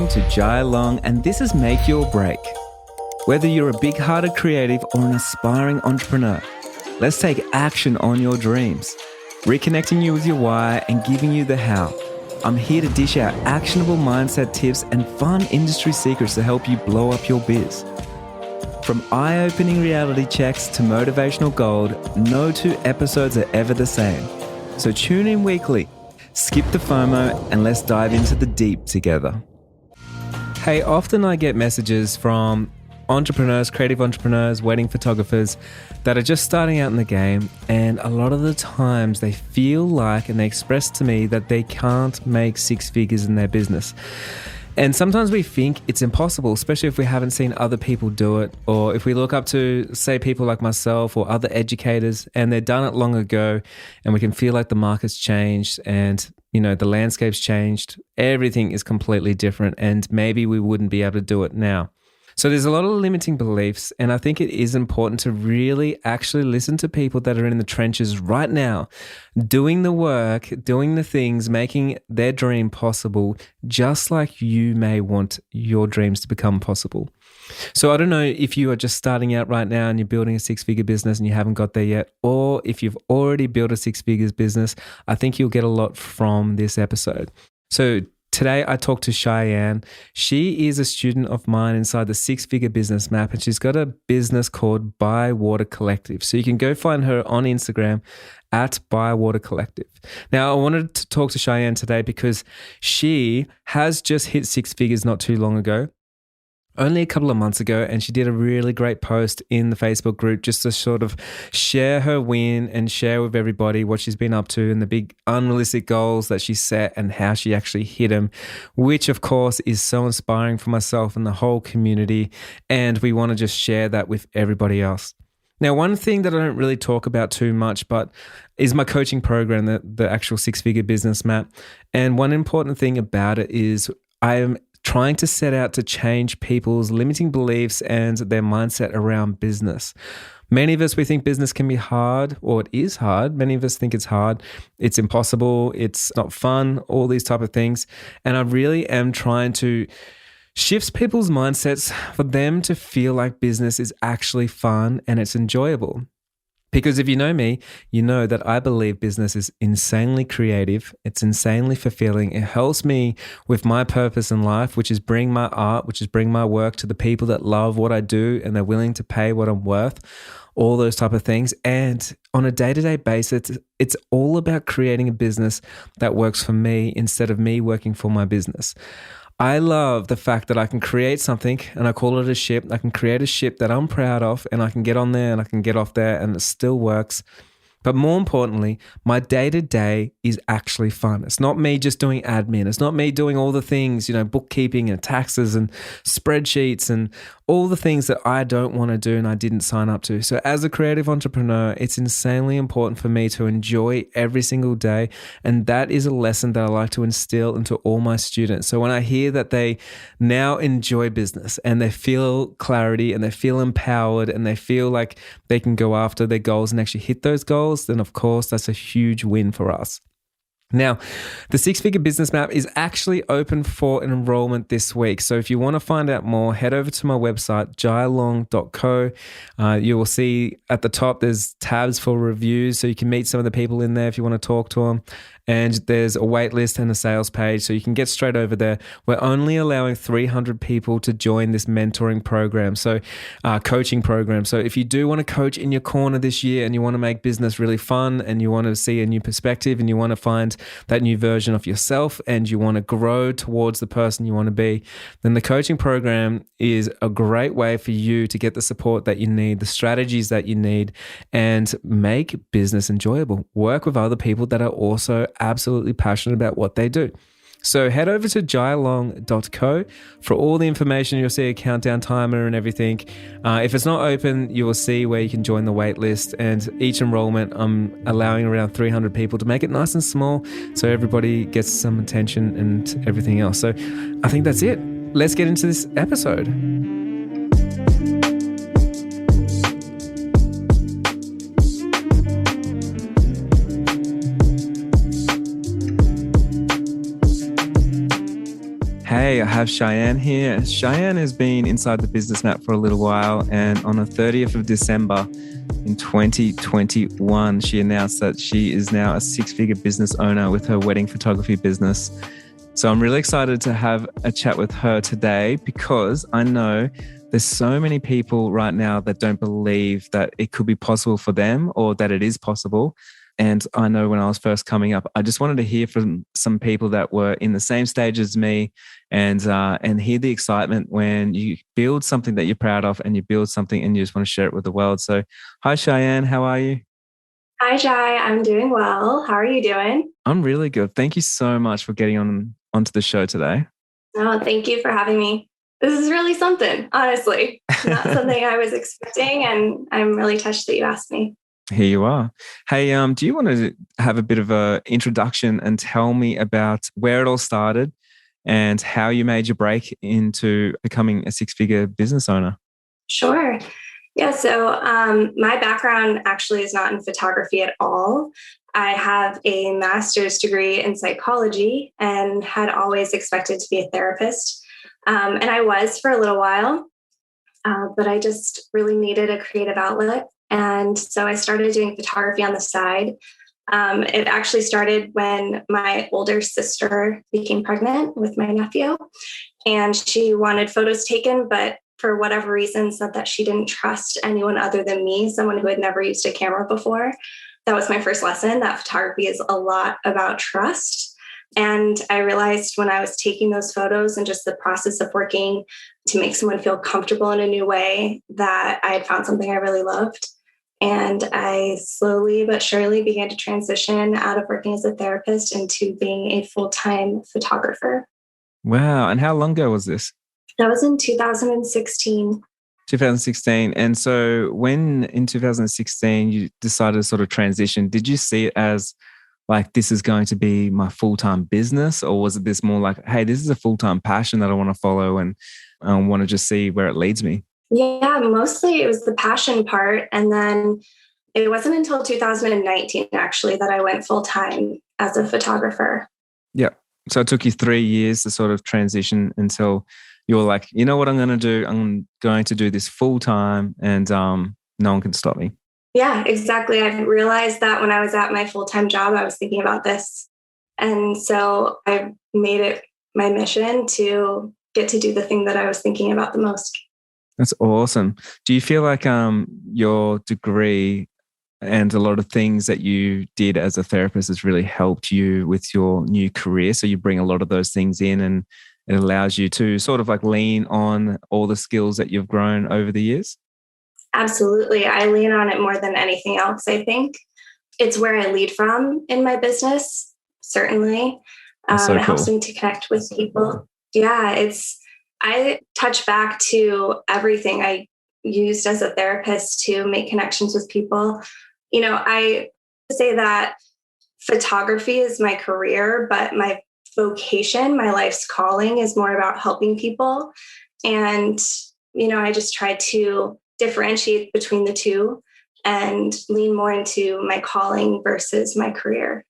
listening to Jai Long, and this is Make Your Break. Whether you're a big-hearted creative or an aspiring entrepreneur, let's take action on your dreams, reconnecting you with your why and giving you the how. I'm here to dish out actionable mindset tips and fun industry secrets to help you blow up your biz. From eye-opening reality checks to motivational gold, no two episodes are ever the same. So tune in weekly, skip the FOMO, and let's dive into the deep together. Hey, often I get messages from entrepreneurs, creative entrepreneurs, wedding photographers that are just starting out in the game, and a lot of the times they feel like, and they express to me that they can't make six figures in their business. And sometimes we think it's impossible, especially if we haven't seen other people do it, or if we look up to, say, people like myself or other educators, and they've done it long ago, and we can feel like the market's changed and, you know, the landscape's changed. Everything is completely different, and maybe we wouldn't be able to do it now. So there's a lot of limiting beliefs, and I think it is important to really actually listen to people that are in the trenches right now, doing the work, doing the things, making their dream possible, just like you may want your dreams to become possible. So I don't know if you are just starting out right now and you're building a six-figure business and you haven't got there yet, or if you've already built a six-figure business, I think you'll get a lot from this episode. So today, I talked to Cheyenne. She is a student of mine inside the six-figure business map, and she's got a business called Bywater Collective. So you can go find her on Instagram at Bywater Collective. Now, I wanted to talk to Cheyenne today because she has just hit six figures not too long ago. Only a couple of months ago, and she did a really great post in the Facebook group just to sort of share her win and share with everybody what she's been up to and the big unrealistic goals that she set and how she actually hit them, which of course is so inspiring for myself and the whole community, and we want to just share that with everybody else. Now, one thing that I don't really talk about too much, but is my coaching program, the actual six-figure business map. And one important thing about it is I am trying to set out to change people's limiting beliefs and their mindset around business. Many of us, we think business can be hard, or it is hard. Many of us think it's hard, it's impossible, it's not fun, all these type of things. And I really am trying to shift people's mindsets for them to feel like business is actually fun and it's enjoyable. Because if you know me, you know that I believe business is insanely creative. It's insanely fulfilling. It helps me with my purpose in life, which is bring my art, which is bring my work to the people that love what I do and they're willing to pay what I'm worth, all those type of things. And on a day-to-day basis, it's all about creating a business that works for me instead of me working for my business. I love the fact that I can create something and I call it a ship. I can create a ship that I'm proud of and I can get on there and I can get off there and it still works. But more importantly, my day-to-day is actually fun. It's not me just doing admin. It's not me doing all the things, bookkeeping and taxes and spreadsheets and all the things that I don't want to do and I didn't sign up to. So as a creative entrepreneur, it's insanely important for me to enjoy every single day. And that is a lesson that I like to instill into all my students. So when I hear that they now enjoy business and they feel clarity and they feel empowered and they feel like they can go after their goals and actually hit those goals, then of course that's a huge win for us. Now, the six-figure business map is actually open for an enrollment this week. So if you want to find out more, head over to my website, jailong.co. You will see at the top there's tabs for reviews, so you can meet some of the people in there if you want to talk to them. And there's a wait list and a sales page, so you can get straight over there. We're only allowing 300 people to join this mentoring program, so coaching program. So if you do want to coach in your corner this year and you want to make business really fun and you want to see a new perspective and you want to find that new version of yourself and you want to grow towards the person you want to be, then the coaching program is a great way for you to get the support that you need, the strategies that you need, and make business enjoyable. Work with other people that are also absolutely passionate about what they do. So head over to jailong.co for all the information. You'll see a countdown timer and everything. If it's not open, you will see where you can join the wait list. And each enrollment, I'm allowing around 300 people to make it nice and small so everybody gets some attention and everything else. So I think that's it. Let's get into this episode. Hey, I have Cheyenne here. Cheyenne has been inside the business map for a little while, and on the 30th of December in 2021, she announced that she is now a six-figure business owner with her wedding photography business. So I'm really excited to have a chat with her today because I know there's so many people right now that don't believe that it could be possible for them or that it is possible. And I know when I was first coming up, I just wanted to hear from some people that were in the same stage as me and hear the excitement when you build something that you're proud of and you build something and you just want to share it with the world. So hi, Cheyenne. How are you? Hi, Jai. I'm doing well. How are you doing? I'm really good. Thank you so much for getting onto the show today. Oh, thank you for having me. This is really something, honestly. Not something I was expecting, and I'm really touched that you asked me. Here you are. Hey, do you want to have a bit of an introduction and tell me about where it all started and how you made your break into becoming a six-figure business owner? Sure. Yeah, so my background actually is not in photography at all. I have a master's degree in psychology and had always expected to be a therapist. And I was for a little while, but I just really needed a creative outlet. And so I started doing photography on the side. It actually started when my older sister became pregnant with my nephew, and she wanted photos taken, but for whatever reason said that she didn't trust anyone other than me, someone who had never used a camera before. That was my first lesson, that photography is a lot about trust. And I realized when I was taking those photos and just the process of working to make someone feel comfortable in a new way, that I had found something I really loved. And I slowly but surely began to transition out of working as a therapist into being a full-time photographer. Wow. And how long ago was this? That was in 2016. 2016. And so when in 2016 you decided to sort of transition, did you see it as like, this is going to be my full-time business? Or was it this more like, hey, this is a full-time passion that I want to follow and I want to just see where it leads me? Yeah, mostly it was the passion part. And then it wasn't until 2019, actually, that I went full-time as a photographer. Yeah. So it took you 3 years to sort of transition until you were like, you know what I'm going to do? I'm going to do this full-time and no one can stop me. Yeah, exactly. I realized that when I was at my full-time job, I was thinking about this. And so I made it my mission to get to do the thing that I was thinking about the most. That's awesome. Do you feel like your degree and a lot of things that you did as a therapist has really helped you with your new career? So you bring a lot of those things in and it allows you to sort of like lean on all the skills that you've grown over the years? Absolutely. I lean on it more than anything else, I think. It's where I lead from in my business, certainly. That's so It helps cool. me to connect with people. Yeah, I touch back to everything I used as a therapist to make connections with people. I say that photography is my career, but my vocation, my life's calling is more about helping people. And, I just try to differentiate between the two and lean more into my calling versus my career.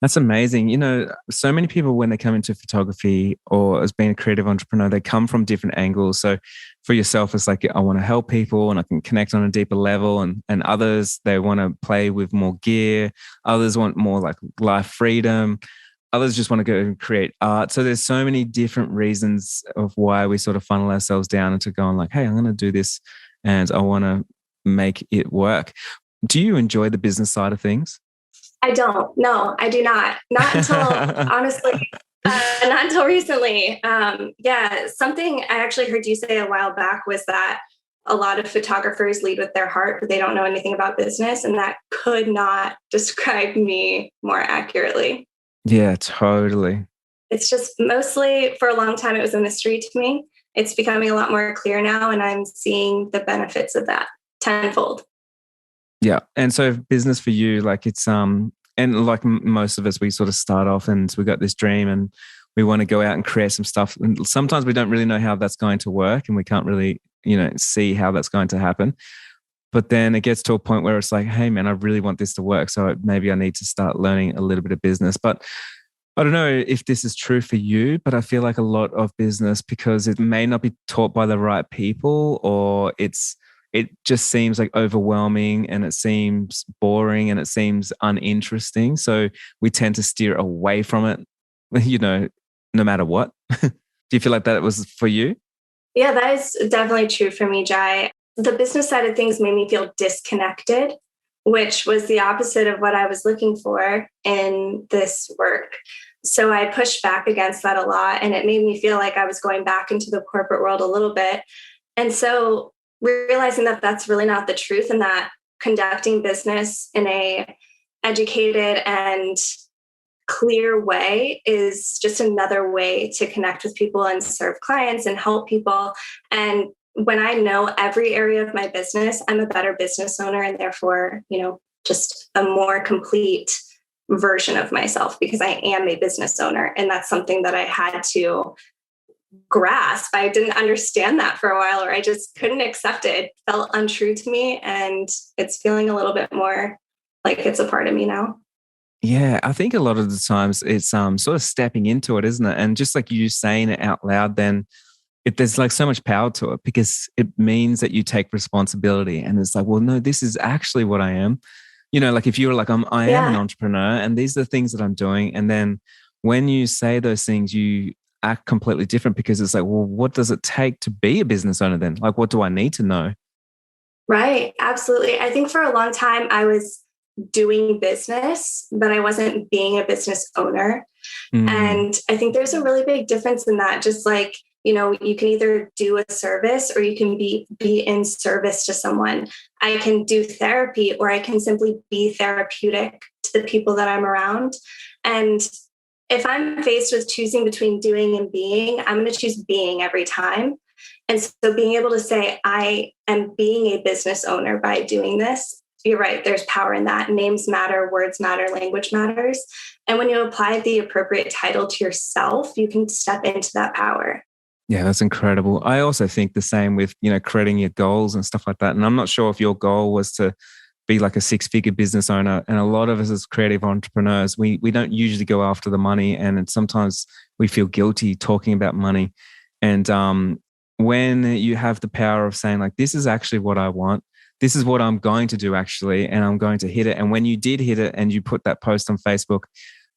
That's amazing. So many people, when they come into photography or as being a creative entrepreneur, they come from different angles. So for yourself, it's like, I want to help people and I can connect on a deeper level. And others, they want to play with more gear. Others want more like life freedom. Others just want to go and create art. So there's so many different reasons of why we sort of funnel ourselves down into going like, hey, I'm going to do this and I want to make it work. Do you enjoy the business side of things? I don't. No, I do not. Not until, honestly, not until recently. Yeah, something I actually heard you say a while back was that a lot of photographers lead with their heart, but they don't know anything about business. And that could not describe me more accurately. Yeah, totally. It's just mostly for a long time, it was a mystery to me. It's becoming a lot more clear now, and I'm seeing the benefits of that tenfold. Yeah. And so business for you, like it's, and like most of us, we sort of start off and we got this dream and we want to go out and create some stuff. And sometimes we don't really know how that's going to work and we can't really, see how that's going to happen. But then it gets to a point where it's like, hey man, I really want this to work. So maybe I need to start learning a little bit of business. But I don't know if this is true for you, but I feel like a lot of business, because it may not be taught by the right people, or it just seems like overwhelming and it seems boring and it seems uninteresting. So we tend to steer away from it, no matter what. Do you feel like that was for you? Yeah, that is definitely true for me, Jai. The business side of things made me feel disconnected, which was the opposite of what I was looking for in this work. So I pushed back against that a lot, and it made me feel like I was going back into the corporate world a little bit. And so realizing that that's really not the truth, and that conducting business in a educated and clear way is just another way to connect with people and serve clients and help people. And when I know every area of my business, I'm a better business owner, and therefore, just a more complete version of myself, because I am a business owner. And that's something that I had to grasp. I didn't understand that for a while, or I just couldn't accept it. It felt untrue to me, and it's feeling a little bit more like it's a part of me now. Yeah, I think a lot of the times it's sort of stepping into it, isn't it? And just like you saying it out loud, then there's like so much power to it, because it means that you take responsibility. And it's like, well, no, this is actually what I am. Like if you were like, I am an Yeah. entrepreneur and these are the things that I'm doing. And then when you say those things, you act completely different, because it's like, well, what does it take to be a business owner then? Like, what do I need to know? Right. Absolutely. I think for a long time I was doing business, but I wasn't being a business owner. Mm, And I think there's a really big difference in that. Just like, you can either do a service, or you can be in service to someone. I can do therapy, or I can simply be therapeutic to the people that I'm around. And if I'm faced with choosing between doing and being, I'm going to choose being every time. And so being able to say, I am being a business owner by doing this, you're right, there's power in that. Names matter, words matter, language matters. And when you apply the appropriate title to yourself, you can step into that power. yeah, that's incredible. I also think the same with, creating your goals and stuff like that. And I'm not sure if your goal was to be like a six-figure business owner. And a lot of us as creative entrepreneurs, we don't usually go after the money, and sometimes we feel guilty talking about money. And when you have the power of saying like, this is actually what I want, this is what I'm going to do actually, and I'm going to hit it. And when you did hit it and you put that post on Facebook,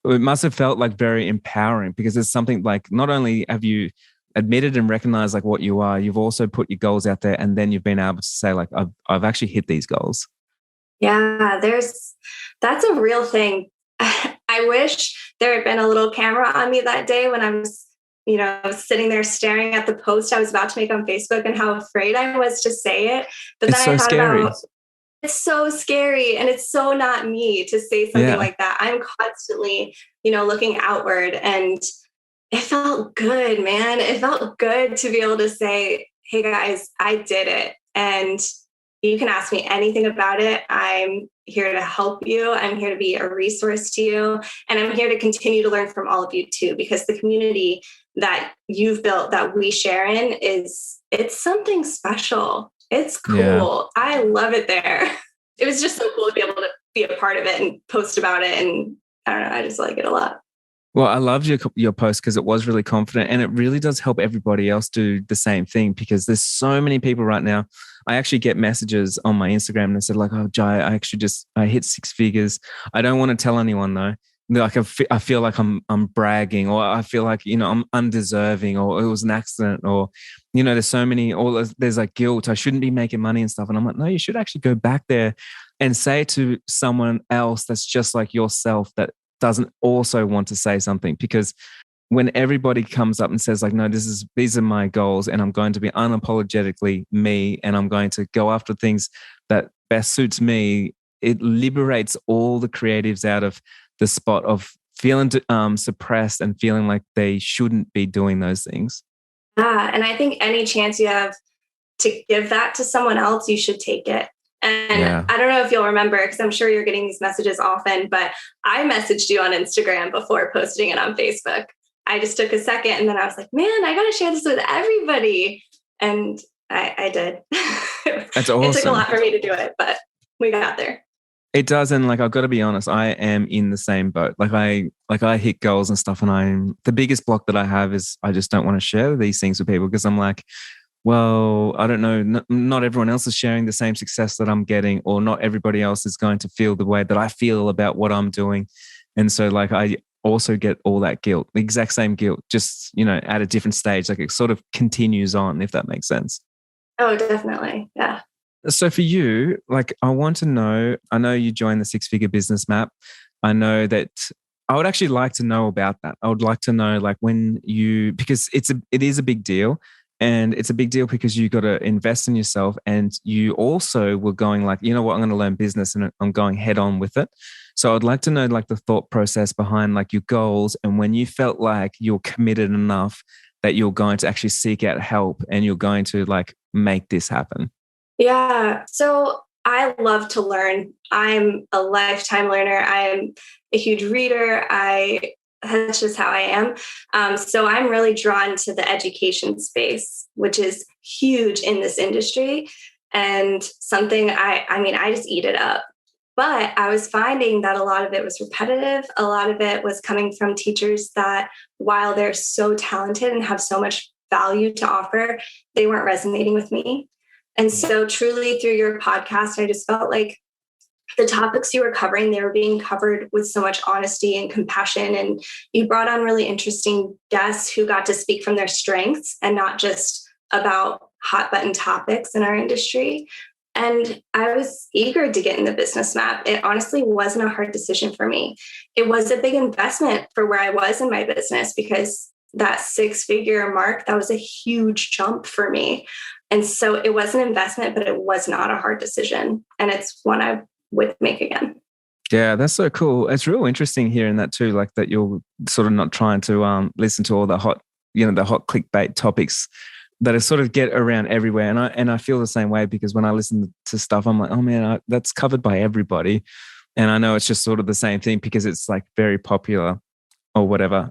it must have felt like very empowering, because it's something like, not only have you admitted and recognized like what you are, you've also put your goals out there, and then you've been able to say like, I've actually hit these goals. Yeah, that's a real thing. I wish there had been a little camera on me that day when I was, sitting there staring at the post I was about to make on Facebook, and how afraid I was to say it. But It's then I so thought scary. about, it's so scary, and it's so not me to say something Yeah. like that. I'm constantly, looking outward, and it felt good, man. It felt good to be able to say, hey guys, I did it. And you can ask me anything about it. I'm here to help you. I'm here to be a resource to you. And I'm here to continue to learn from all of you too, because the community that you've built, that we share in, it's something special. It's Yeah. cool. I love it there. It was just so cool to be able to be a part of it and post about it. And I don't know, I just like it a lot. Well, I loved your post, because it was really confident, and it really does help everybody else do the same thing, because there's so many people right now. I actually get messages on my Instagram and they said like, oh, Jai, I hit six figures. I don't want to tell anyone though. Like I feel like I'm bragging, or I feel like, I'm undeserving, or it was an accident, or, there's so many, or there's like guilt. I shouldn't be making money and stuff. And I'm like, no, you should actually go back there and say to someone else that's just like yourself, that doesn't also want to say something. Because when everybody comes up and says like, no, these are my goals, and I'm going to be unapologetically me, and I'm going to go after things that best suits me, it liberates all the creatives out of the spot of feeling suppressed and feeling like they shouldn't be doing those things. Yeah. And I think any chance you have to give that to someone else, you should take it. And Yeah. I don't know if you'll remember, because I'm sure you're getting these messages often, but I messaged you on Instagram before posting it on Facebook. I just took a second, and then I was like, man, I got to share this with everybody. And I did. That's It took a awesome. lot for me to do it, but we got there. It does. And like, I've got to be honest, I am in the same boat. I hit goals and stuff, and the biggest block that I have is I just don't want to share these things with people because I'm like, well, I don't know, not everyone else is sharing the same success that I'm getting, or not everybody else is going to feel the way that I feel about what I'm doing. And so like, I also get all that guilt, the exact same guilt, just, at a different stage. Like it sort of continues on, if that makes sense. Oh, definitely. Yeah. So for you, like, I want to know, I know you joined the Six-Figure Business Map. I know that I would actually like to know about that. I would like to know like because it is a big deal, and it's a big deal because you got to invest in yourself, and you also were going like, you know what, I'm going to learn business and I'm going head on with it. So I'd like to know like the thought process behind like your goals, and when you felt like you're committed enough that you're going to actually seek out help and you're going to like make this happen. Yeah. So I love to learn. I'm a lifetime learner. I'm a huge reader. That's just how I am. So I'm really drawn to the education space, which is huge in this industry, and something I just eat it up. But I was finding that a lot of it was repetitive. A lot of it was coming from teachers that, while they're so talented and have so much value to offer, they weren't resonating with me. And so truly through your podcast, I just felt like the topics you were covering, they were being covered with so much honesty and compassion. And you brought on really interesting guests who got to speak from their strengths and not just about hot button topics in our industry. And I was eager to get in the business map. It honestly wasn't a hard decision for me. It was a big investment for where I was in my business, because that 6-figure mark, that was a huge jump for me. And so it was an investment, but it was not a hard decision. And it's one I would make again. Yeah, that's so cool. It's real interesting hearing that too, like that you're sort of not trying to listen to all the hot clickbait topics that are sort of get around everywhere. And I feel the same way, because when I listen to stuff, I'm like, oh man, that's covered by everybody. And I know it's just sort of the same thing because it's like very popular or whatever.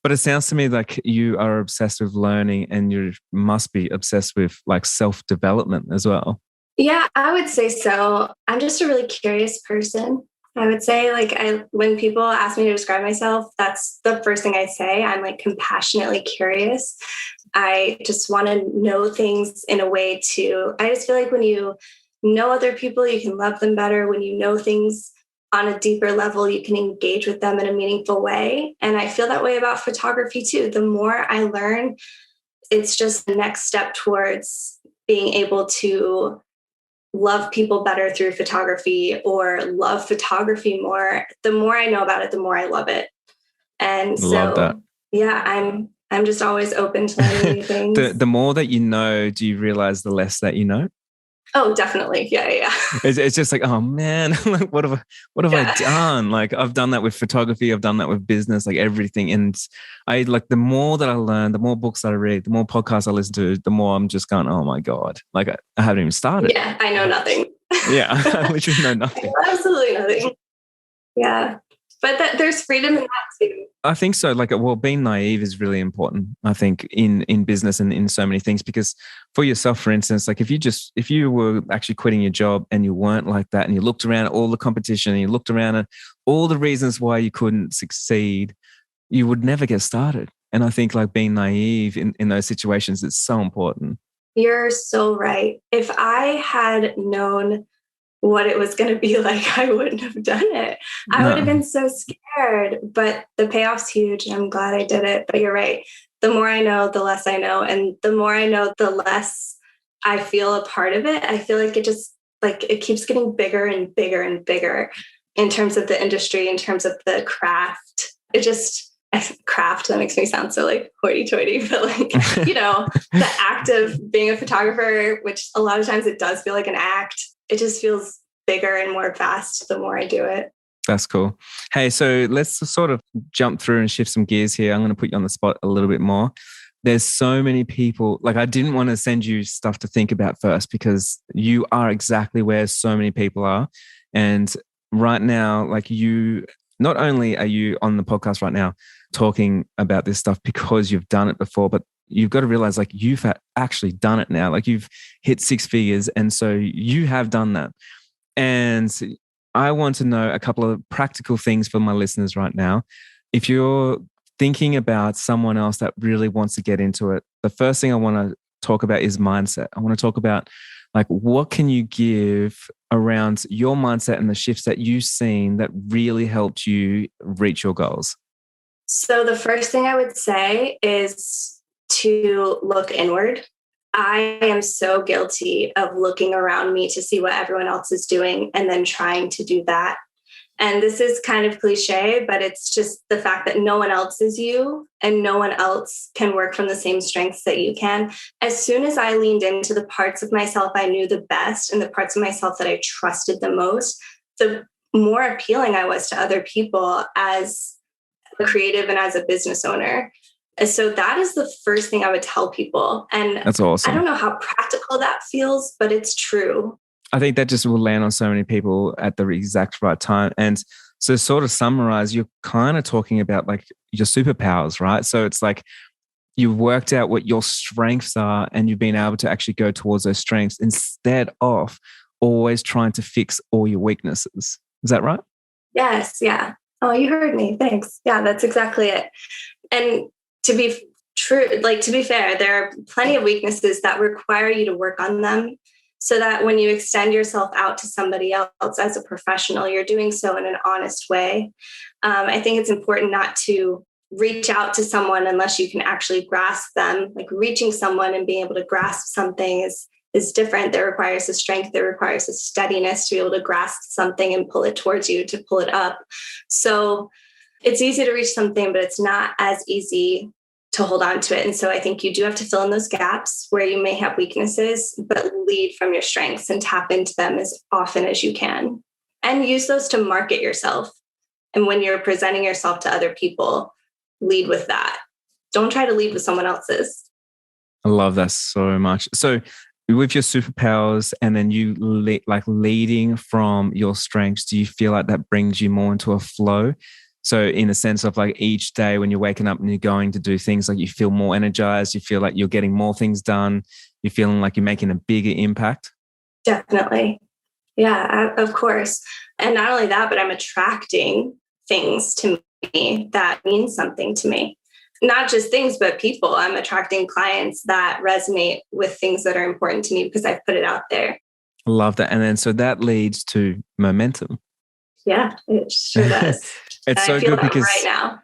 But it sounds to me like you are obsessed with learning, and you must be obsessed with like self-development as well. Yeah, I would say so. I'm just a really curious person. I would say when people ask me to describe myself, that's the first thing I say. I'm like compassionately curious. I just want to know things in a way I just feel like when you know other people, you can love them better. When you know things on a deeper level, you can engage with them in a meaningful way. And I feel that way about photography too. The more I learn, it's just the next step towards being able to love people better through photography, or love photography more. The more I know about it, the more I love it. And Love that. Yeah, I'm just always open to learning new things. The more that you know, do you realize the less that you know? Oh, definitely. Yeah. It's just like, oh man, like what have I done? Like I've done that with photography, I've done that with business, like everything. And I like, the more that I learn, the more books that I read, the more podcasts I listen to, the more I'm just going, oh my God, like I haven't even started. Yeah, I know nothing. Yeah, I literally know nothing. Absolutely nothing. Yeah. But there's freedom in that too. I think so. Like, well, being naive is really important, I think, in business and in so many things. Because for yourself, for instance, like if you were actually quitting your job and you weren't like that, and you looked around at all the competition and you looked around at all the reasons why you couldn't succeed, you would never get started. And I think like being naive in those situations is so important. You're so right. If I had known what it was going to be like, I wouldn't have done it. I would have been so scared, but the payoff's huge and I'm glad I did it. But you're right. The more I know, the less I know. And the more I know, the less I feel a part of it. I feel like it keeps getting bigger and bigger and bigger in terms of the industry, in terms of the craft. Craft, that makes me sound so like hoity-toity, but like, the act of being a photographer, which a lot of times it does feel like an act. It just feels bigger and more vast the more I do it. That's cool. Hey, so let's sort of jump through and shift some gears here. I'm going to put you on the spot a little bit more. There's so many people, like I didn't want to send you stuff to think about first, because you are exactly where so many people are. And right now, like not only are you on the podcast right now talking about this stuff because you've done it before, but you've got to realize like you've actually done it now. Like you've hit 6 figures. And so you have done that. And I want to know a couple of practical things for my listeners right now. If you're thinking about someone else that really wants to get into it, the first thing I want to talk about is mindset. I want to talk about like, what can you give around your mindset and the shifts that you've seen that really helped you reach your goals? So the first thing I would say is to look inward. I am so guilty of looking around me to see what everyone else is doing and then trying to do that. And this is kind of cliche, but it's just the fact that no one else is you and no one else can work from the same strengths that you can. As soon as I leaned into the parts of myself I knew the best and the parts of myself that I trusted the most, the more appealing I was to other people as a creative and as a business owner. And so that is the first thing I would tell people. And that's awesome. I don't know how practical that feels, but it's true. I think that just will land on so many people at the exact right time. And so sort of summarize, you're kind of talking about like your superpowers, right? So it's like you've worked out what your strengths are and you've been able to actually go towards those strengths instead of always trying to fix all your weaknesses. Is that right? Yes. Yeah. Oh, you heard me. Thanks. Yeah, that's exactly it. And to be fair, there are plenty of weaknesses that require you to work on them, so that when you extend yourself out to somebody else as a professional, you're doing so in an honest way. I think it's important not to reach out to someone unless you can actually grasp them. Like reaching someone and being able to grasp something is different. That requires a strength, that requires a steadiness to be able to grasp something and pull it towards you, to pull it up. So it's easy to reach something, but it's not as easy to hold on to it. And so I think you do have to fill in those gaps where you may have weaknesses, but lead from your strengths and tap into them as often as you can. And use those to market yourself. And when you're presenting yourself to other people, lead with that. Don't try to lead with someone else's. I love that so much. So with your superpowers and then you leading from your strengths, do you feel like that brings you more into a flow? So in a sense of like each day when you're waking up and you're going to do things, like you feel more energized, you feel like you're getting more things done, you're feeling like you're making a bigger impact? Definitely. Yeah, of course. And not only that, but I'm attracting things to me that mean something to me. Not just things, but people. I'm attracting clients that resonate with things that are important to me because I've put it out there. I love that. And then so that leads to momentum. Yeah, it sure does. It's so good because right now.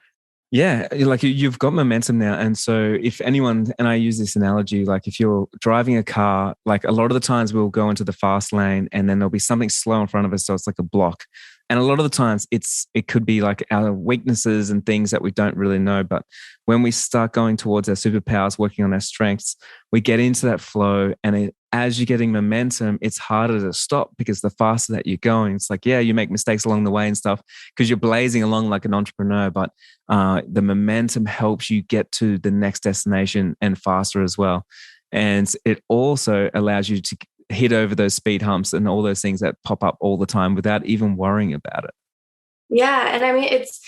Yeah, like you've got momentum now. And so if anyone, and I use this analogy, like if you're driving a car, like a lot of the times we'll go into the fast lane and then there'll be something slow in front of us. So it's like a block. And a lot of the times it could be like our weaknesses and things that we don't really know. But when we start going towards our superpowers, working on our strengths, we get into that flow. And as you're getting momentum, it's harder to stop because the faster that you're going, it's like, yeah, you make mistakes along the way and stuff because you're blazing along like an entrepreneur. But the momentum helps you get to the next destination and faster as well. And it also allows you to hit over those speed humps and all those things that pop up all the time without even worrying about it. Yeah. And I mean, it's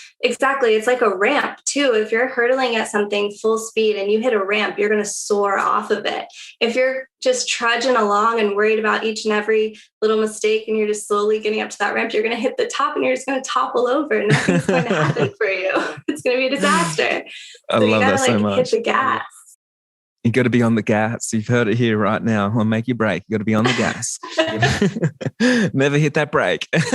like a ramp too. If you're hurtling at something full speed and you hit a ramp, you're going to soar off of it. If you're just trudging along and worried about each and every little mistake and you're just slowly getting up to that ramp, you're going to hit the top and you're just going to topple over. Nothing's going to happen for you. It's going to be a disaster. I love that so much. Hit the gas. You got to be on the gas. You've heard it here right now. On Make Your Break. You got to be on the gas. Never hit that brake. That's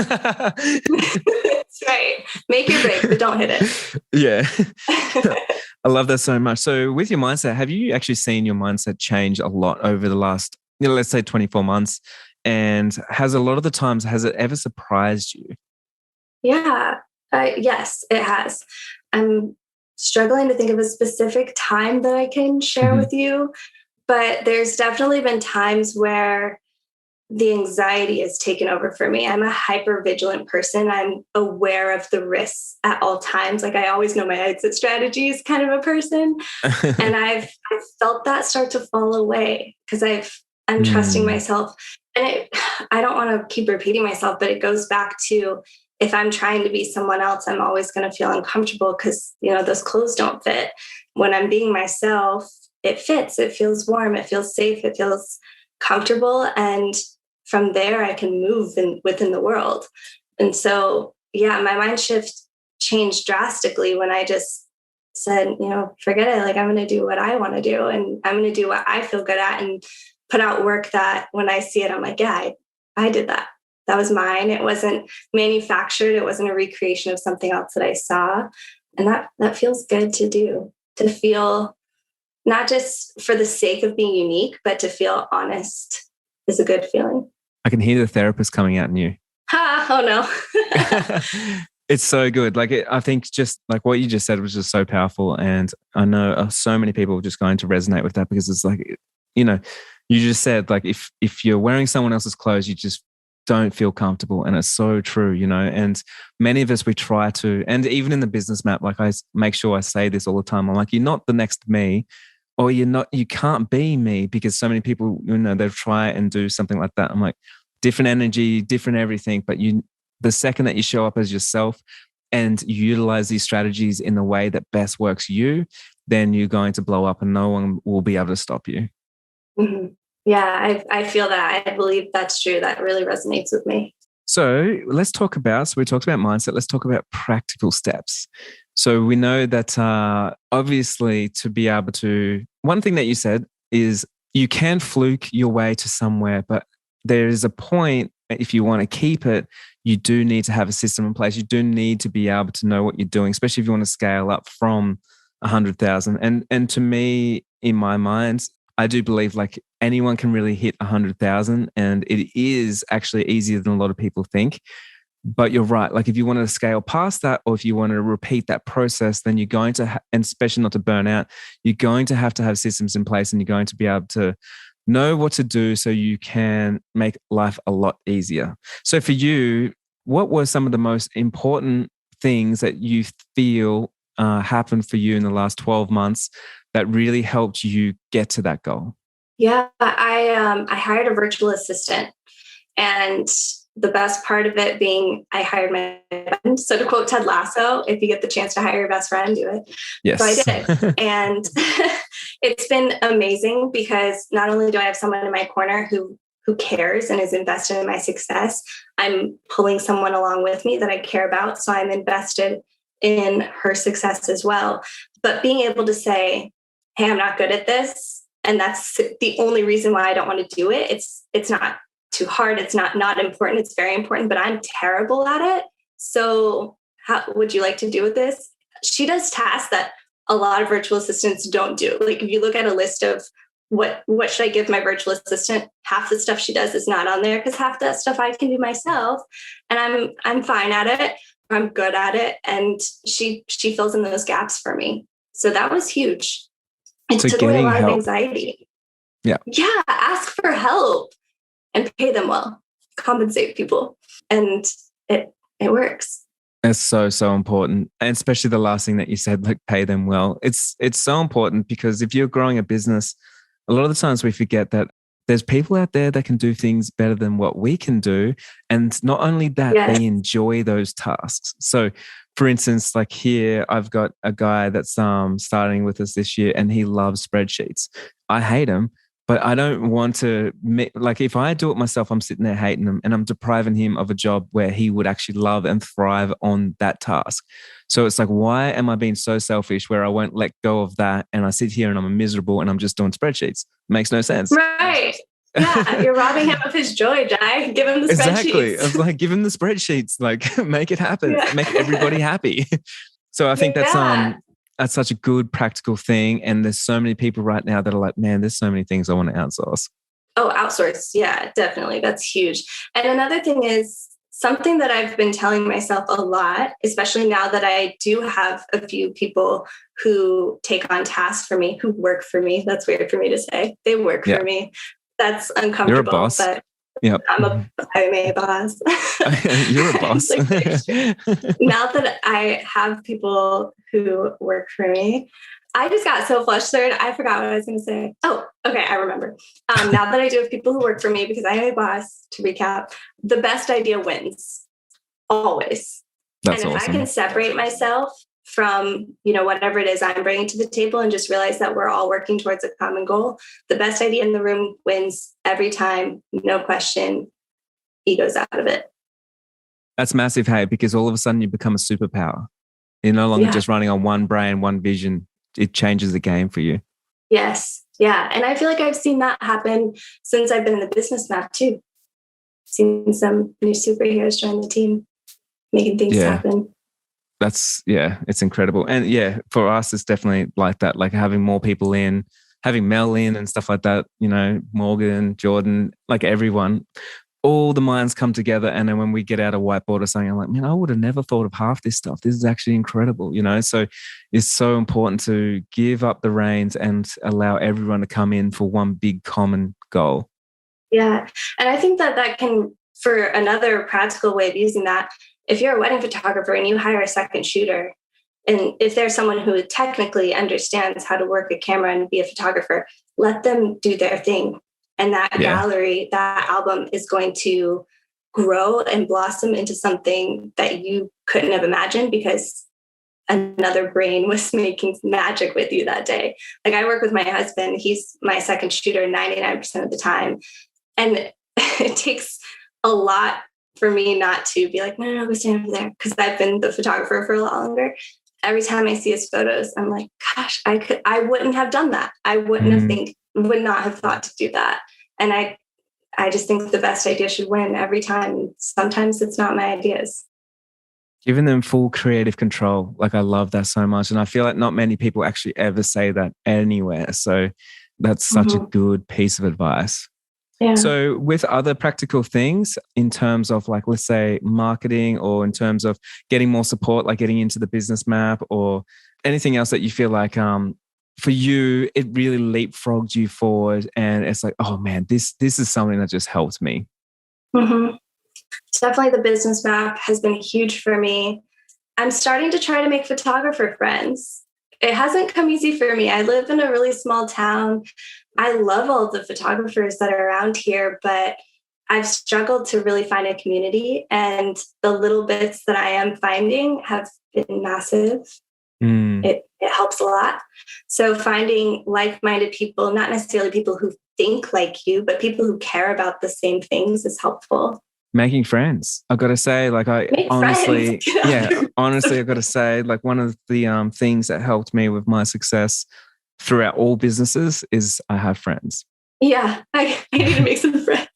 right. Make your break, but don't hit it. Yeah. I love that so much. So with your mindset, have you actually seen your mindset change a lot over the last, let's say 24 months? And has it ever surprised you? Yeah. Yes, it has. I'm struggling to think of a specific time that I can share with you, but there's definitely been times where the anxiety has taken over for me. I'm a hyper vigilant person. I'm aware of the risks at all times. Like I always know my exit strategies kind of a person. And I've felt that start to fall away because I'm trusting myself. And I don't want to keep repeating myself, but it goes back to, if I'm trying to be someone else, I'm always going to feel uncomfortable because, those clothes don't fit. When I'm being myself, it fits. It feels warm. It feels safe. It feels comfortable. And from there, I can move within the world. And so, yeah, my mind shift changed drastically when I just said, forget it. Like, I'm going to do what I want to do, and I'm going to do what I feel good at, and put out work that when I see it, I'm like, yeah, I did that. That was mine. It wasn't manufactured. It wasn't a recreation of something else that I saw. And that feels good to do, to feel not just for the sake of being unique, but to feel honest is a good feeling. I can hear the therapist coming out in you. Ha, oh no. It's so good. Like, I think just like what you just said was just so powerful. And I know so many people are just going to resonate with that, because it's like, you just said, like, if you're wearing someone else's clothes, you just don't feel comfortable. And it's so true, and many of us, we try to, and even in the business map, like, I make sure I say this all the time. I'm like, you're not the next me, or you can't be me, because so many people, they'll try and do something like that. I'm like, different energy, different everything. But the second that you show up as yourself and you utilize these strategies in the way that best works you, then you're going to blow up and no one will be able to stop you. Mm-hmm. Yeah, I feel that. I believe that's true. That really resonates with me. So we talked about mindset. Let's talk about practical steps. So we know that obviously, to be able to, one thing that you said is you can fluke your way to somewhere, but there is a point, if you want to keep it, you do need to have a system in place. You do need to be able to know what you're doing, especially if you want to scale up from 100,000. And to me, in my mind, I do believe like anyone can really hit 100,000, and it is actually easier than a lot of people think. But you're right. Like, if you want to scale past that, or if you want to repeat that process, then you're going to, and especially not to burn out, you're going to have systems in place, and you're going to be able to know what to do so you can make life a lot easier. So for you, what were some of the most important things that you feel happened for you in the last 12 months that really helped you get to that goal? Yeah, I hired a virtual assistant, and the best part of it being I hired my friend. So to quote Ted Lasso, if you get the chance to hire your best friend, do it. Yes. So I did. And it's been amazing, because not only do I have someone in my corner who cares and is invested in my success, I'm pulling someone along with me that I care about. So I'm invested in her success as well. But being able to say, hey, I'm not good at this, and that's the only reason why I don't want to do it. It's not too hard. It's not important. It's very important, but I'm terrible at it. So how would you like to do with this? She does tasks that a lot of virtual assistants don't do. Like, if you look at a list of what should I give my virtual assistant, half the stuff she does is not on there, because half that stuff I can do myself, and I'm fine at it. I'm good at it. And she fills in those gaps for me. So that was huge. It took away a lot of anxiety. Yeah. Yeah. Ask for help and pay them well. Compensate people. And it works. It's so, so important. And especially the last thing that you said, like, pay them well. It's so important, because if you're growing a business, a lot of the times we forget that there's people out there that can do things better than what we can do. And not only that, Yes. They enjoy those tasks. So for instance, like here, I've got a guy that's starting with us this year, and he loves spreadsheets. I hate him, but I don't want to, like, if I do it myself, I'm sitting there hating him, and I'm depriving him of a job where he would actually love and thrive on that task. So it's like, why am I being so selfish where I won't let go of that, and I sit here and I'm miserable and I'm just doing spreadsheets? Makes no sense. Right. Yeah, you're robbing him of his joy, Jai. Give him the spreadsheets. Exactly. I was like, give him the spreadsheets, like, make it happen, make everybody happy. So I think that's such a good practical thing. And there's so many people right now that are like, man, there's so many things I want to outsource. Oh, outsource. Yeah, definitely. That's huge. And another thing is something that I've been telling myself a lot, especially now that I do have a few people who take on tasks for me, who work for me. That's weird for me to say. They work for me. That's uncomfortable. You're a boss. But yep. I'm a boss. You're a boss. Now that I have people who work for me, I just got so flustered. I forgot what I was going to say. Oh, okay. I remember. Now that I do have people who work for me, because I am a boss, to recap, the best idea wins always. That's and if awesome. I can separate myself from, whatever it is I'm bringing to the table, and just realize that we're all working towards a common goal, the best idea in the room wins every time. No question. Ego's out of it. That's massive, hey, because all of a sudden you become a superpower. You're no longer just running on one brain, one vision. It changes the game for you. Yes. Yeah. And I feel like I've seen that happen since I've been in the business map too. Seen some new superheroes join the team, making things happen. It's incredible. And for us, it's definitely like that, like having more people in, having Mel in and stuff like that, Morgan, Jordan, like everyone, all the minds come together. And then when we get out a whiteboard or something, I'm like, man, I would have never thought of half this stuff. This is actually incredible, So it's so important to give up the reins and allow everyone to come in for one big common goal. Yeah. And I think that can, for another practical way of using that, if you're a wedding photographer and you hire a second shooter, and if there's someone who technically understands how to work a camera and be a photographer, let them do their thing. And that gallery, that album is going to grow and blossom into something that you couldn't have imagined because another brain was making magic with you that day. Like I work with my husband. He's my second shooter 99% of the time. And it takes a lot for me not to be like, no, go stand over there. Because I've been the photographer for a lot longer. Every time I see his photos, I'm like, gosh, I wouldn't have done that. I would not have thought to do that. And I just think the best idea should win every time. Sometimes it's not my ideas. Giving them full creative control. Like I love that so much. And I feel like not many people actually ever say that anywhere. So that's such a good piece of advice. Yeah. So with other practical things in terms of like, let's say marketing or in terms of getting more support, like getting into the business map or anything else that you feel like for you, it really leapfrogged you forward and it's like, oh man, this is something that just helped me. Mm-hmm. Definitely the business map has been huge for me. I'm starting to try to make photographer friends. It hasn't come easy for me. I live in a really small town. I love all the photographers that are around here, but I've struggled to really find a community. And the little bits that I am finding have been massive. It helps a lot. So finding like-minded people, not necessarily people who think like you, but people who care about the same things is helpful. Making friends. I've got to say, like honestly, I've got to say, like one of the things that helped me with my success throughout all businesses is I have friends. Yeah, I need to make some friends.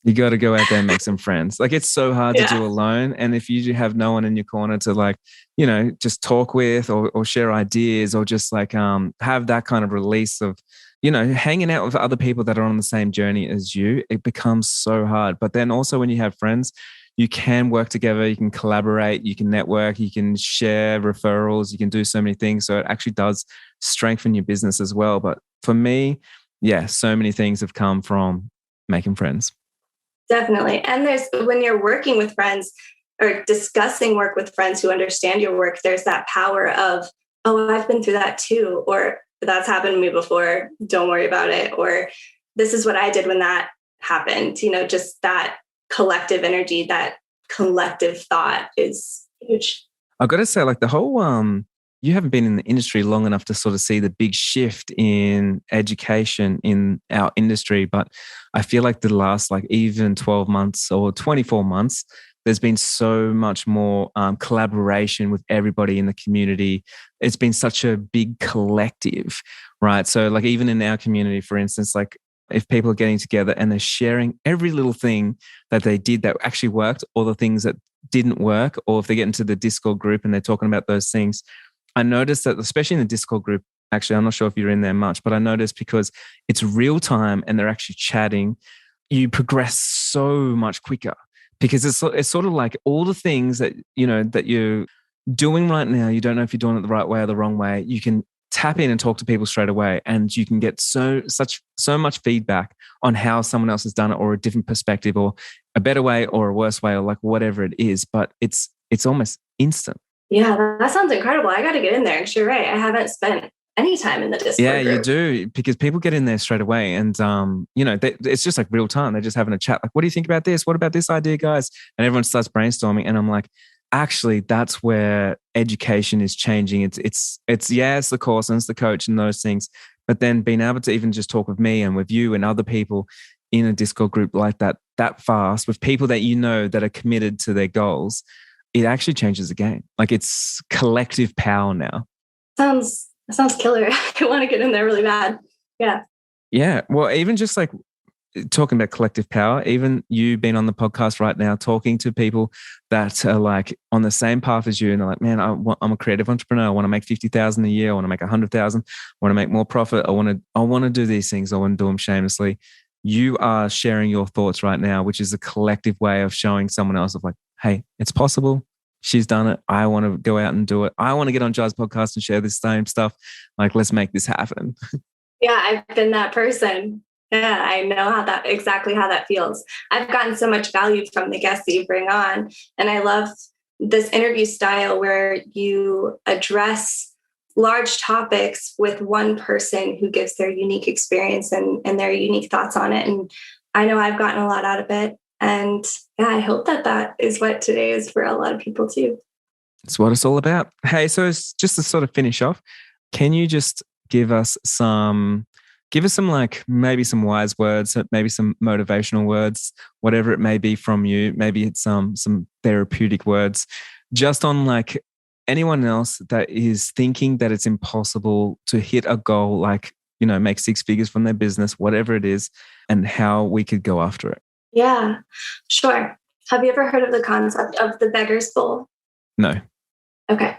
You got to go out there and make some friends. Like it's so hard to do alone. And if you have no one in your corner to like, just talk with or share ideas or just like have that kind of release of, hanging out with other people that are on the same journey as you, it becomes so hard. But then also when you have friends, you can work together, you can collaborate, you can network, you can share referrals, you can do so many things. So it actually does strengthen your business as well. But for me, so many things have come from making friends. Definitely. And when you're working with friends or discussing work with friends who understand your work, there's that power of, oh, I've been through that too. Or that's happened to me before. Don't worry about it. Or this is what I did when that happened. Just that collective energy, that collective thought is huge. I've got to say, like the whole, you haven't been in the industry long enough to sort of see the big shift in education in our industry. But I feel like the last like even 12 months or 24 months, there's been so much more collaboration with everybody in the community. It's been such a big collective, right? So like even in our community, for instance, like if people are getting together and they're sharing every little thing that they did that actually worked or the things that didn't work, or if they get into the Discord group and they're talking about those things, I noticed that especially in the Discord group, actually, I'm not sure if you're in there much, but I noticed because it's real time and they're actually chatting, you progress so much quicker. Because it's sort of like all the things that, that you're doing right now, you don't know if you're doing it the right way or the wrong way. You can tap in and talk to people straight away and you can get so much feedback on how someone else has done it or a different perspective or a better way or a worse way or like whatever it is. But it's almost instant. Yeah, that sounds incredible. I got to get in there. You're right. I haven't spent any time in the Discord group. You do, because people get in there straight away and, it's just like real time. They're just having a chat. Like, what do you think about this? What about this idea, guys? And everyone starts brainstorming. And I'm like, actually, that's where education is changing. It's the course and it's the coach and those things. But then being able to even just talk with me and with you and other people, in a Discord group like that fast with people that you know that are committed to their goals, it actually changes the game. Like it's collective power now. Sounds killer. I want to get in there really bad. Yeah. Yeah. Well, even just like talking about collective power, even you being on the podcast right now, talking to people that are like on the same path as you, and they're like, man, I'm a creative entrepreneur. I want to make 50,000 a year. I want to make 100,000. I want to make more profit. I want to do these things. I want to do them shamelessly. You are sharing your thoughts right now, which is a collective way of showing someone else of like, hey, it's possible. She's done it. I want to go out and do it. I want to get on Jai's podcast and share this same stuff. Like, let's make this happen. Yeah, I've been that person. Yeah, I know exactly how that feels. I've gotten so much value from the guests that you bring on. And I love this interview style where you address large topics with one person who gives their unique experience and their unique thoughts on it. And I know I've gotten a lot out of it. And yeah, I hope that is what today is for a lot of people too. It's what it's all about. Hey, so it's just to sort of finish off, can you just give us some like maybe some wise words, maybe some motivational words, whatever it may be from you. Maybe it's some therapeutic words, just on like anyone else that is thinking that it's impossible to hit a goal, like, you know, make 6 figures from their business, whatever it is, and how we could go after it. Yeah, sure. Have you ever heard of the concept of the beggar's bowl? No. Okay.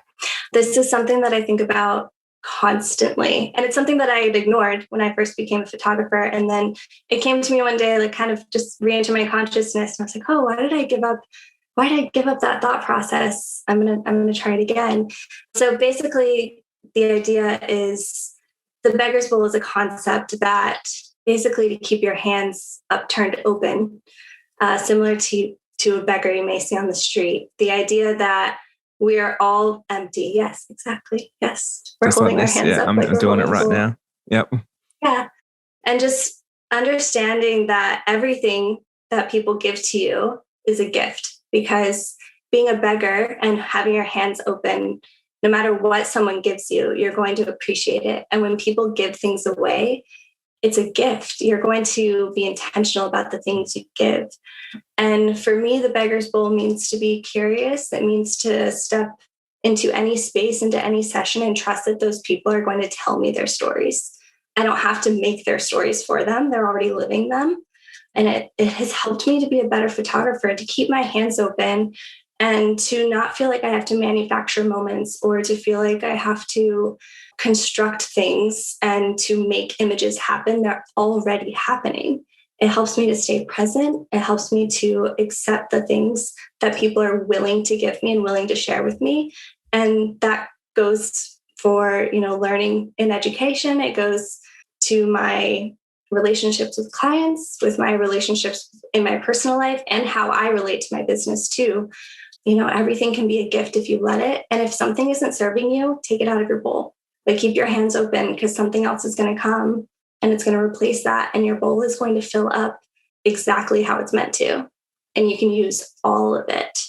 This is something that I think about constantly. And it's something that I had ignored when I first became a photographer. And then it came to me one day, like kind of just re-enter my consciousness. And I was like, oh, why did I give up that thought process? I'm gonna try it again. So basically the idea is the beggar's bowl is a concept that basically to keep your hands upturned open, similar to a beggar you may see on the street. The idea that we are all empty. Yes, exactly. Yes. We're just holding our hands up. I'm doing it right now. Yep. Yeah. And just understanding that everything that people give to you is a gift, because being a beggar and having your hands open, no matter what someone gives you, you're going to appreciate it. And when people give things away, it's a gift. You're going to be intentional about the things you give. And for me, the beggar's bowl means to be curious. It means to step into any space, into any session, and trust that those people are going to tell me their stories. I don't have to make their stories for them. They're already living them. And it has helped me to be a better photographer, to keep my hands open and to not feel like I have to manufacture moments or to feel like I have to construct things and to make images happen. They're already happening. It helps me to stay present. It helps me to accept the things that people are willing to give me and willing to share with me. And that goes for, learning in education. It goes to my relationships with clients, with my relationships in my personal life, and how I relate to my business too. Everything can be a gift if you let it. And if something isn't serving you, take it out of your bowl. But keep your hands open, because something else is going to come and it's going to replace that. And your bowl is going to fill up exactly how it's meant to. And you can use all of it.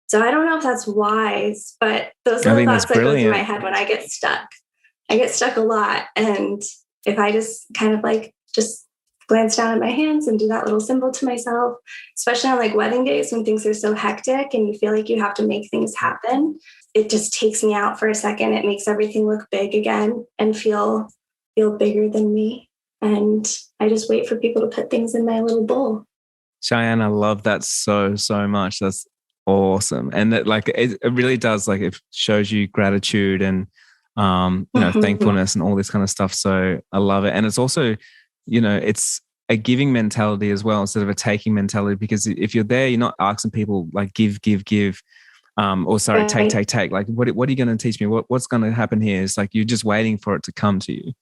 So I don't know if that's wise, but those are the thoughts that go through my head when I get stuck. I get stuck a lot. And if I just kind of just glance down at my hands and do that little symbol to myself, especially on wedding days when things are so hectic and you feel like you have to make things happen, it just takes me out for a second. It makes everything look big again and feel bigger than me. And I just wait for people to put things in my little bowl. Cheyenne, I love that so, so much. That's awesome. And that it really does, it shows you gratitude and, thankfulness and all this kind of stuff. So I love it. And it's also, it's a giving mentality as well, instead of a taking mentality, because if you're there, you're not asking people give, take. What are you going to teach me? What's going to happen here? It's you're just waiting for it to come to you.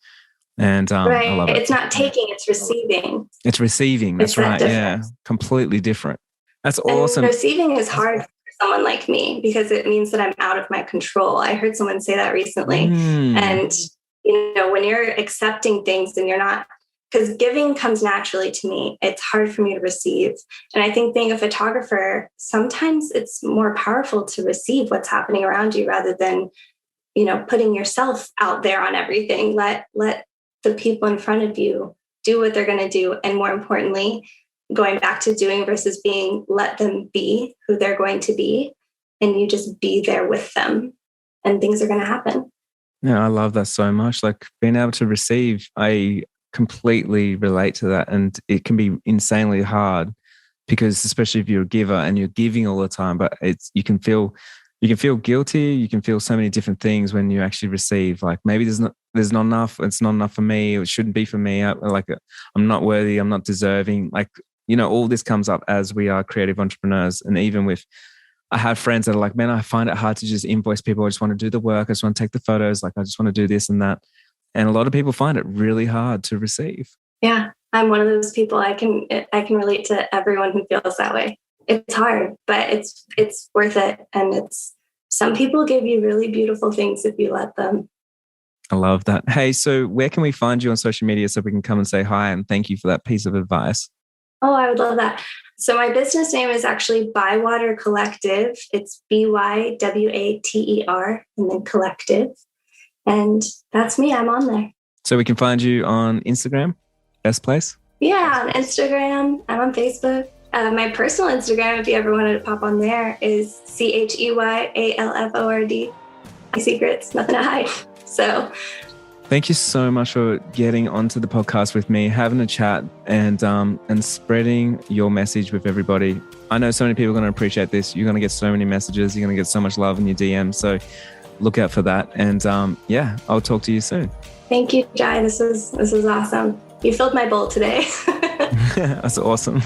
And I love it. It's not taking, it's receiving. It's receiving. That's right. Yeah. Completely different. That's awesome. And receiving is hard for someone like me because it means that I'm out of my control. I heard someone say that recently. And, when you're accepting things and you're not, because giving comes naturally to me, it's hard for me to receive. And I think being a photographer, sometimes it's more powerful to receive what's happening around you rather than, putting yourself out there on everything. Let the people in front of you do what they're going to do. And more importantly, going back to doing versus being, let them be who they're going to be. And you just be there with them and things are going to happen. Yeah, I love that so much. Like being able to receive, I completely relate to that. And it can be insanely hard because especially if you're a giver and you're giving all the time, but you can feel guilty. You can feel so many different things when you actually receive. Like maybe there's not enough. It's not enough for me. It shouldn't be for me. I'm not worthy. I'm not deserving. Like, all this comes up as we are creative entrepreneurs. And even with, I have friends that are like, man, I find it hard to just invoice people. I just want to do the work. I just want to take the photos. Like, I just want to do this and that. And a lot of people find it really hard to receive. Yeah, I'm one of those people. I can relate to everyone who feels that way. It's hard, but it's worth it. And some people give you really beautiful things if you let them. I love that. Hey, so where can we find you on social media so we can come and say hi and thank you for that piece of advice? Oh, I would love that. So my business name is actually Bywater Collective. It's BYWATER and then Collective. And that's me. I'm on there. So we can find you on Instagram? Best place? Yeah, on Instagram. I'm on Facebook. My personal Instagram, if you ever wanted to pop on there, is CHEYALFORD. My secrets, nothing to hide. So thank you so much for getting onto the podcast with me, having a chat and spreading your message with everybody. I know so many people are going to appreciate this. You're going to get so many messages. You're going to get so much love in your DMs. So look out for that. And I'll talk to you soon. Thank you, Jai. This was awesome. You filled my bowl today. That's awesome.